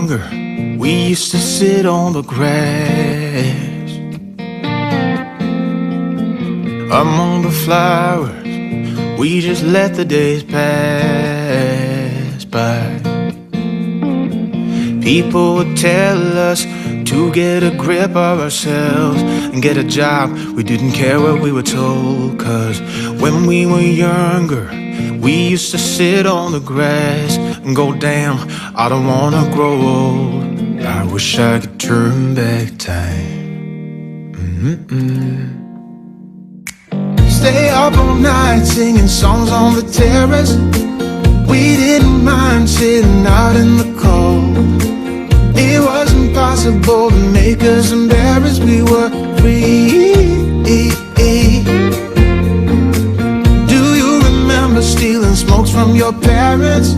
younger, we used to sit on the grass among the flowers. We just let the days pass by. People would tell us to get a grip of ourselves and get a job. We didn't care what we were told, 'cause when we were younger, we used to sit on the grass and go, damn, I don't wanna grow old. I wish I could turn back time. Stay up all night singing songs on the terrace. We didn't mind sitting out in the cold. It wasn't possible to make us embarrassed. We were free. Do you remember stealing smokes from your parents?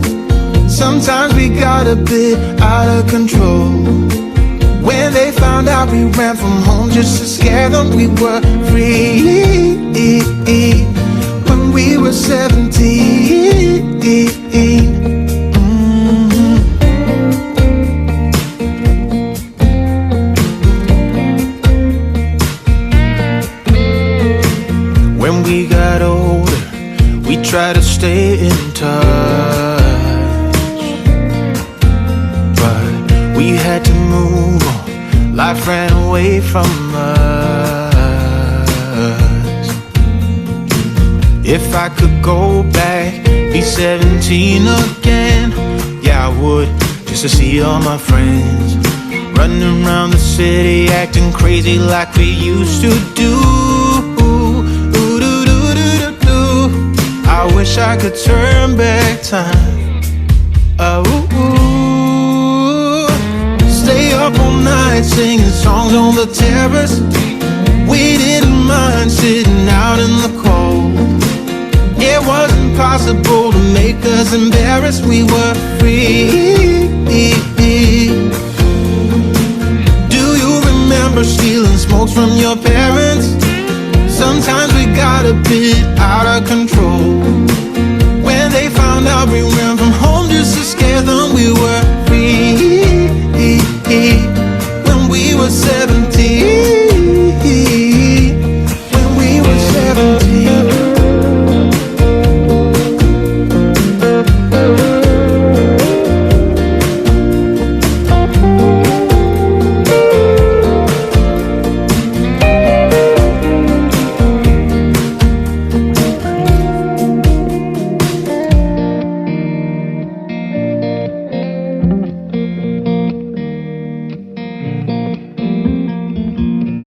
Sometimes we got a bit out of control. When they found out we ran from home just to scare them, we were free. When we were 17. When we got older, we tried to stay in touch, but we had to move on. Life ran away from us. If I could go back, be 17 again, yeah, I would, just to see all my friends running around the city, acting crazy like we used to do. I wish I could turn back time. Stay up all night singing songs on the terrace. We didn't mind sitting out in the cold. It wasn't possible to make us embarrassed. We were free. Do you remember stealing smokes from your parents? Sometimes we got a bit out of control. When they found out we ran from home just to scare them, we were free. When we were 17.